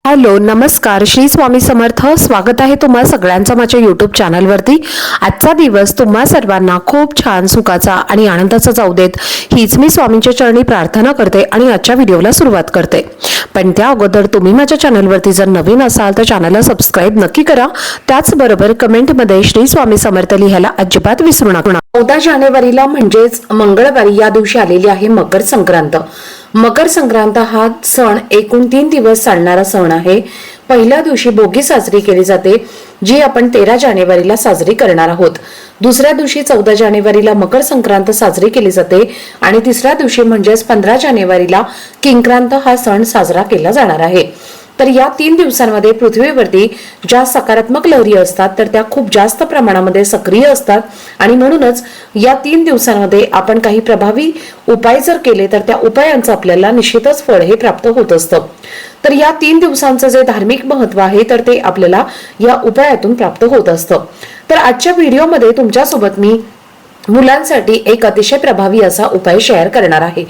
Hello नमस्कार श्री स्वामी समर्थ। स्वागत आहे तुम्हा सगळ्यांचं माझ्या यूट्यूब चॅनलवरती। आजचा दिवस तुम्हा सर्वांना खूप छान सुखाचा आणि आनंदाचा जाऊ देत हीच मी स्वामींच्या चरणी प्रार्थना करते आणि आजच्या व्हिडिओला सुरुवात करते। पण त्या अगोदर तुम्ही माझ्या चॅनलवरती जर नवीन असाल तर चॅनलला सबस्क्राइब नक्की करा। त्याचबरोबर कमेंटमध्ये श्री स्वामी समर्थ लिहायला अजिबात विसरू नका। 14 जानेवारीला म्हणजेच मंगळवारी या दिवशी आलेली आहे मकर संक्रांत। मकर संक्रांत हा सण एकूण 3 दिवस चालणारा सण आहे। पहिल्या दिवशी भोगी साजरी केली जाते, जी आपण 13 जानेवारीला साजरी करणार आहोत। दुसऱ्या दिवशी 14 जानेवारीला मकर संक्रांत साजरी केली जाते आणि तिसऱ्या दिवशी म्हणजेच 15 जानेवारीला किंक्रांत हा सण साजरा केला जाणार आहे। तर या 3 दिवसांमध्ये पृथ्वीवरती ज्या सकारात्मक लहरी असतात तर त्या खूप जास्त प्रमाणामध्ये सक्रिय असतात आणि म्हणूनच या 3 दिवसांमध्ये आपण काही प्रभावी उपाय जर केले तर त्या उपायांचं आपल्याला निश्चितच फळ हे प्राप्त होत असतं। तर या 3 दिवसांचं जे धार्मिक महत्व आहे तर ते आपल्याला या उपायातून प्राप्त होत असतं। तर आजच्या व्हिडिओमध्ये तुमच्यासोबत मी मुलांसाठी एक अतिशय प्रभावी असा उपाय शेअर करणार आहे।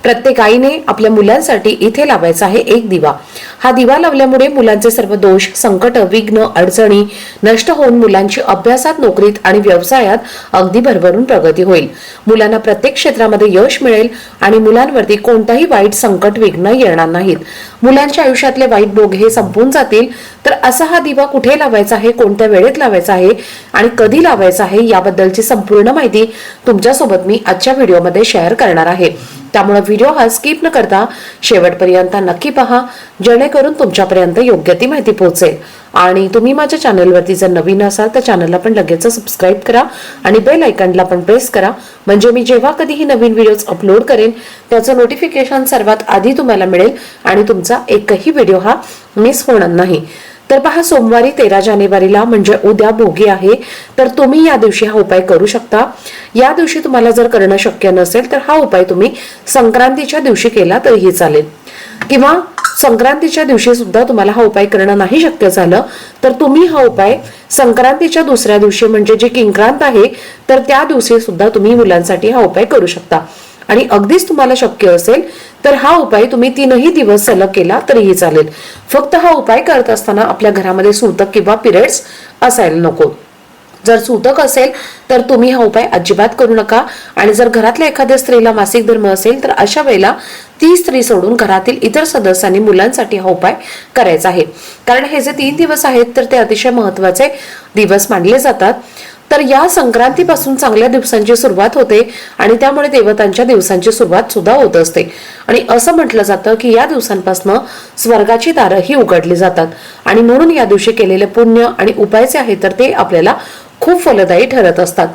प्रत्येक आईने आपल्या मुलांसाठी इथे लावायचा आहे एक दिवा। हा दिवा लावल्यामुळे मुलांचे सर्व दोष, संकट, विघ्न, अडचणी नष्ट होऊन मुलांची अभ्यासात, नोकरीत आणि व्यवसायात अगदी भरभरून प्रगती होईल। मुलांना प्रत्येक क्षेत्रामध्ये यश मिळेल आणि मुलांवरती कोणताही वाईट संकट, विघ्न येणार नाहीत। मुलांच्या आयुष्यातले वाईट भोग हे संपून जातील। तर असा हा दिवा कुठे लावायचा आहे, कोणत्या वेळेत लावायचा आहे आणि कधी लावायचा आहे याबद्दलची संपूर्ण माहिती तुमच्यासोबत मी आजच्या व्हिडिओमध्ये शेअर करणार आहे। त्यामुळे व्हिडिओ हा स्किप न करता शेवटपर्यंत नक्की पहा, जेणेकरून तुमच्यापर्यंत योग्य ती माहिती पोहोचेल। आणि तुम्ही माझ्या चॅनलवरती जर नवीन असाल तर चॅनलला पण लगेच सबस्क्राइब करा आणि बेल आयकॉनला पण प्रेस करा, म्हणजे मी जेव्हा कधीही नवीन व्हिडिओज अपलोड करेन त्याचं नोटिफिकेशन सर्वात आधी तुम्हाला मिळेल आणि तुमचा एकही व्हिडिओ हा मिस होणार नाही। तर पहा, सोमवारी 13 जानेवारीला म्हणजे उद्या भोगी आहे, तर तुम्ही या दिवशी हा उपाय करू शकता। या दिवशी तुम्हाला जर करणं शक्य नसेल तर हा उपाय तुम्ही संक्रांतीच्या दिवशी केला तरीही चालेल, किंवा संक्रांतीच्या दिवशी सुद्धा तुम्हाला हा उपाय करणं नाही शक्य झालं तर तुम्ही हा उपाय संक्रांतीच्या दुसऱ्या दिवशी म्हणजे जे किंक्रांत आहे तर त्या दिवशी सुद्धा तुम्ही मुलांसाठी हा उपाय करू शकता। आणि अगदीच तुम्हाला शक्य असेल तर हा उपाय तुम्ही 3ही दिवस सलग केला तरीही चालेल। फक्त हा उपाय करत असताना आपल्या घरामध्ये सूतक किंवा पिरियड्स असायला नको। जर सूतक असेल तर तुम्ही हा उपाय अजिबात करू नका। आणि जर घरातल्या एखाद्या स्त्रीला मासिक धर्म असेल तर अशा वेळेला ती स्त्री सोडून घरातील इतर सदस्यांनी मुलांसाठी हा उपाय करायचा आहे, कारण हे जे 3 दिवस आहेत तर ते अतिशय महत्त्वाचे दिवस मानले जातात। तर या संक्रांतीपासून चांगल्या दिवसांची सुरुवात होते आणि त्यामुळे देवतांच्या दिवसांची सुरुवात सुद्धा होत असते। आणि असं म्हटलं जातं की या दिवसांपासून स्वर्गाची दारंही उघडली जातात आणि म्हणून या दिवशी केलेले पुण्य आणि उपाय जे आहेत तर ते आपल्याला खूप फलदायी ठरत असतात।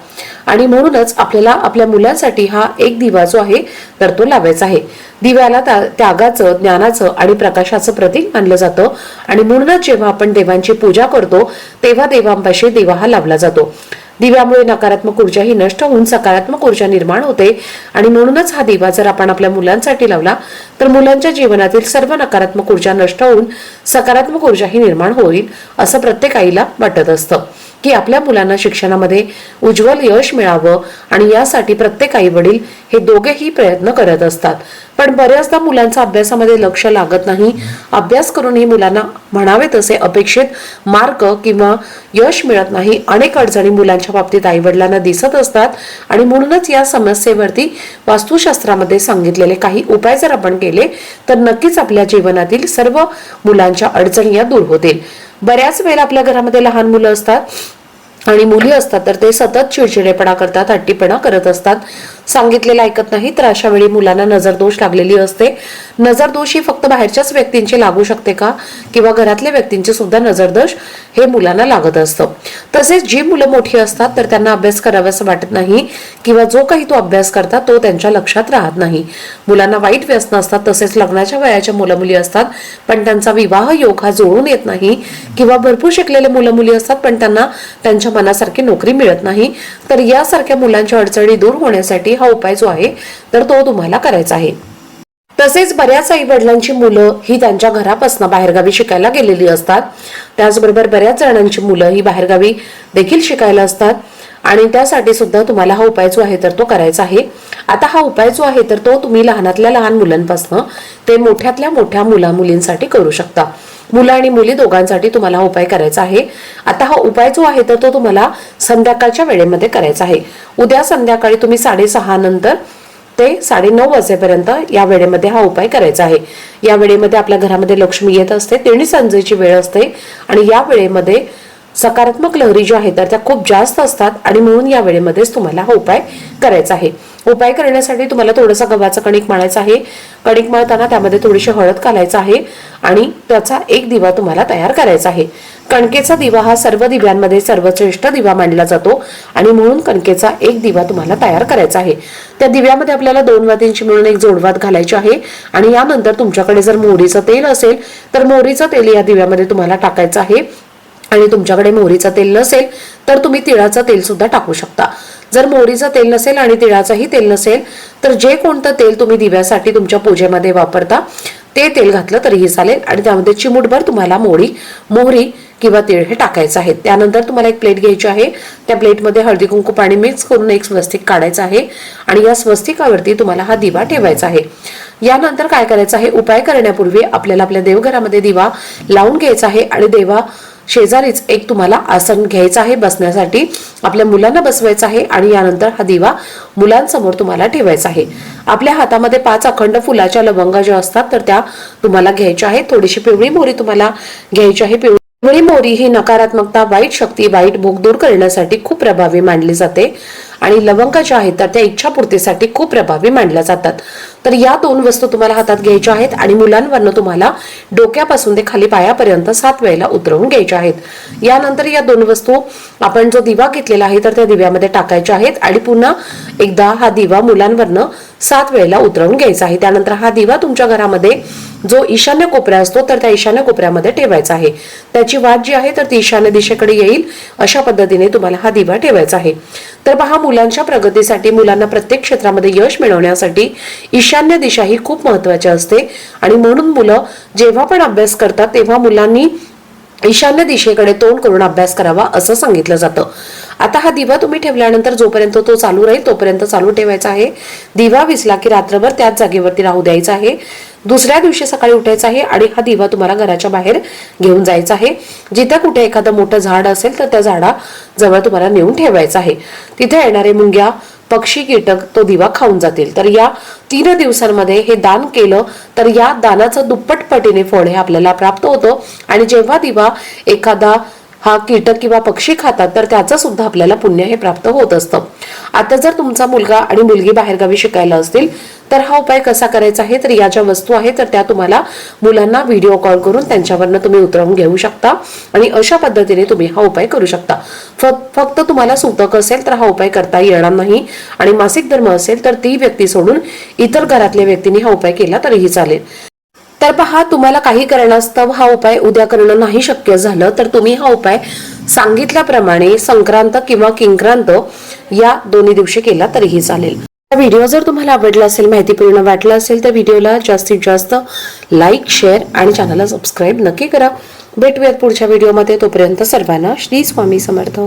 आणि म्हणूनच आपल्याला आपल्या मुलांसाठी हा एक दिवा जो आहे तर तो लावायचा आहे। दिव्याला त्यागाचं, ज्ञानाचं आणि प्रकाशाचं प्रतीक मानलं जातं आणि म्हणूनच जेव्हा आपण देवांची पूजा करतो तेव्हा देवांपाशी दिवा हा लावला जातो। दिव्यामुळे नकारात्मक ऊर्जा ही नष्ट होऊन सकारात्मक ऊर्जा निर्माण होते आणि म्हणूनच हा दिवा जर आपण आपल्या मुलांसाठी लावला तर मुलांच्या जीवनातील सर्व नकारात्मक ऊर्जा नष्ट होऊन सकारात्मक ऊर्जा ही निर्माण होईल असं प्रत्येक आईला वाटत असतं की आपल्या मुलांना शिक्षणामध्ये उज्ज्वल यश मिळावं आणि यासाठी प्रत्येक आई वडील हे दोघेही प्रयत्न करत असतात। पण बऱ्याचदा मुलांचा अभ्यासामध्ये लक्ष लागत नाही। अभ्यास करूनही मुलांना म्हणावे तसे अपेक्षित मार्क किंवा यश मिळत नाही। अनेक अडचणी मुलांच्या बाबतीत आई वडिलांना दिसत असतात आणि म्हणूनच या समस्येवरती वास्तुशास्त्रामध्ये सांगितलेले काही उपाय जर आपण केले तर नक्कीच आपल्या जीवनातील सर्व मुलांच्या अडचणी या दूर होतील। बऱ्याच वेळेला आपल्या घरामध्ये लहान मुलं असतात आणि मुली असतात तर ते सतत चिडचिडेपणा करतात, हट्टीपणा करत असतात, सांगितलेलं ऐकत नाही। तर अशा वेळी मुलांना नजरदोष लागलेली असते। नजरदोष ही फक्त बाहेरच्याच व्यक्तींची लागू शकते का, किंवा घरातल्या व्यक्तींचे सुद्धा नजरदोष हे मुलांना लागत असतं। तसेच जी मुलं मोठी असतात तर त्यांना अभ्यास करावासा वाटत नाही किंवा जो काही तो अभ्यास करतात तो त्यांच्या लक्षात राहत नाही। मुलांना वाईट व्यसन असतात, तसेच लग्नाच्या वयाच्या मुलं मुली असतात पण त्यांचा विवाह योग हा जुळून येत नाही, किंवा भरपूर शिकलेले मुलं मुली असतात पण त्यांना त्यांच्या मनासारखी नोकरी मिळत नाही। तर यासारख्या मुलांच्या अडचणी दूर होण्यासाठी हा उपाय जो आहे तर तो तुम्हाला करायचा आहे। तसेच बऱ्याच आई वडिलांची मुलं ही त्यांच्या घरापासून बाहेरगावी शिकायला गेलेली असतात। त्याचबरोबर बऱ्याच जणांची मुलं ही बाहेरगावी देखील शिकायला असतात आणि त्यासाठी सुद्धा तुम्हाला हा उपाय जो आहे तर तो करायचा आहे। आता हा उपाय जो आहे तर तो तुम्ही लहानातल्या लहान मुलांपासून ते मोठ्यातल्या मोठ्या मुलींसाठी करू शकता। मुलं आणि मुली दोघांसाठी तुम्हाला हा उपाय करायचा आहे। आता हा उपाय जो आहे तर तो तुम्हाला संध्याकाळच्या वेळेमध्ये करायचा आहे। उद्या संध्याकाळी तुम्ही 6:30 नंतर ते 9:30 वाजेपर्यंत या वेळेमध्ये हा उपाय करायचा आहे। या वेळेमध्ये आपल्या घरामध्ये लक्ष्मी येत असते, तेणी संजेची वेळ असते आणि या वेळेमध्ये सकारात्मक लहरी ज्या आहेत तर त्या खूप जास्त असतात आणि म्हणून या वेळेमध्येच तुम्हाला हा उपाय करायचा आहे। उपाय करण्यासाठी तुम्हाला थोडंसं गव्हाचं कणिक मळायचं आहे। कणिक मळताना त्यामध्ये थोडीशी हळद घालायचं आहे आणि त्याचा एक दिवा तुम्हाला तयार करायचा आहे। कणकेचा दिवा हा सर्व दिव्यांमध्ये सर्वश्रेष्ठ दिवा मानला जातो आणि म्हणून कणकेचा एक दिवा तुम्हाला तयार करायचा आहे। त्या दिव्यामध्ये आपल्याला 2 वातींची मिळून एक जोडवात घालायची आहे आणि यानंतर तुमच्याकडे जर मोहरीचं तेल असेल तर मोहरीचं तेल या दिव्यामध्ये तुम्हाला टाकायचं आहे आणि तुमच्याकडे मोहरीचं तेल नसेल तर तुम्ही तिळाचं तेल सुद्धा टाकू शकता। जर मोहरीचं तेल नसेल आणि तिळाचंही तेल नसेल तर जे कोणतं तेल तुम्ही दिव्यासाठी तुमच्या पूजेमध्ये वापरता ते तेल घातलं तरीही चालेल आणि त्यामध्ये चिमूटभर तुम्हाला मोहरी किंवा तीळ हे टाकायचं आहे। त्यानंतर तुम्हाला एक प्लेट घ्यायची आहे। त्या प्लेटमध्ये हळदी कुंकू पाणी मिक्स करून एक स्वस्तिक काढायचं आहे आणि या स्वस्तिकावरती तुम्हाला हा दिवा ठेवायचा आहे। यानंतर काय करायचं आहे, उपाय करण्यापूर्वी आपल्याला आपल्या देवघरामध्ये दिवा लावून घ्यायचा आहे आणि देवा शेजारीच एक तुम्हाला आसन घ्यायचं आहे बसण्यासाठी। आपल्या मुलांना बसवायचं आहे आणि यानंतर हा दिवा मुलांसमोर तुम्हाला ठेवायचा आहे। आपल्या हातामध्ये 5 अखंड फुलाच्या लवंगा ज्या असतात तर त्या तुम्हाला घ्यायच्या आहेत। थोडीशी पिवळी मोहरी तुम्हाला घ्यायची आहे। पिवळी मोहरी ही नकारात्मकता, वाईट शक्ती, वाईट भोग दूर करण्यासाठी खूप प्रभावी मानली जाते आणि लवंगा ज्या आहेत तर त्या इच्छापूर्तीसाठी खूप प्रभावी मानल्या जातात। तर या 2 वस्तू तुम्हाला हातात घ्यायच्या आहेत आणि मुलांवरनं तुम्हाला डोक्यापासून ते खाली पायापर्यंत 7 वेळेला उतरवून घ्यायच्या आहेत। यानंतर या 2 वस्तू आपण जो दिवा घेतलेला आहे तर त्या दिव्यामध्ये टाकायच्या आहेत आणि पुन्हा एकदा हा दिवा मुलांवरनं 7 वेळेला उतरवून घ्यायचा आहे। त्यानंतर हा दिवा तुमच्या घरामध्ये जो ईशान्य कोपरा असतो तर त्या ईशान्य कोपऱ्यामध्ये ठेवायचा आहे। त्याची वाट जी आहे तर ती ईशान्य दिशेकडे येईल अशा पद्धतीने तुम्हाला हा दिवा ठेवायचा आहे। तर पहा, मुलांच्या प्रगतीसाठी, मुलांना प्रत्येक क्षेत्रामध्ये यश मिळवण्यासाठी ईशान्य दिशा ही खूप महत्त्वाची असते आणि म्हणून मुलं जेव्हा पण अभ्यास करतात तेव्हा मुलांनी ईशान्य दिशेकडे तोंड करून अभ्यास करावा असं सांगितलं जातं। आता हा दिवा तुम्ही ठेवल्यानंतर जोपर्यंत तो चालू राहील तोपर्यंत चालू ठेवायचा आहे। दिवा विझला की रात्रभर त्याच जागेवरती राहू द्यायचा आहे। दुसऱ्या दिवशी सकाळी उठायचं आहे आणि हा दिवा तुम्हाला घराच्या बाहेर घेऊन जायचा आहे। जिथे कुठे एखादं मोठं झाड असेल तर त्या झाडाजवळ तुम्हाला नेऊन ठेवायचं आहे। तिथे येणारे मुंग्या, पक्षी, कीटक तो दिवा खाऊन जातील। तर या 3 दिवसांमध्ये हे दान केलं तर या दानाचं दुप्पट पटीने फळ हे आपल्याला प्राप्त होतं आणि जेव्हा दिवा एखादा हा कीटक किंवा पक्षी खातात तर त्याचं सुद्धा आपल्याला पुण्य हे प्राप्त होत असतं। आता जर तुमचा मुलगा आणि मुलगी बाहेरगावी शिकायला असतील तर हा उपाय कसा करायचा आहे, तर या ज्या वस्तू आहेत तर त्या तुम्हाला मुलांना व्हिडिओ कॉल करून त्यांच्यावरनं तुम्ही उतरवून घेऊ शकता आणि अशा पद्धतीने तुम्ही हा उपाय करू शकता। फक्त तुम्हाला सूतक असेल तर हा उपाय करता येणार नाही आणि मासिक धर्म असेल तर ती व्यक्ती सोडून इतर घरातल्या व्यक्तींनी हा उपाय केला तरीही चालेल। तर पहा, तुम्हाला काही कारणास्तव हा उपाय उद्या करणं नाही शक्य झालं तर तुम्ही हा उपाय सांगितल्याप्रमाणे संक्रांत किंवा किंक्रांत या दोन्ही दिवशी केला तरीही चालेल। व्हिडिओ जर तुम्हाला आवडला असेल, माहितीपूर्ण वाटला असेल तर व्हिडिओला जास्तीत जास्त लाईक, शेअर आणि चॅनलला सबस्क्राईब नक्की करा। भेटूयात पुढच्या व्हिडिओमध्ये, तोपर्यंत सर्वांना श्री स्वामी समर्थ।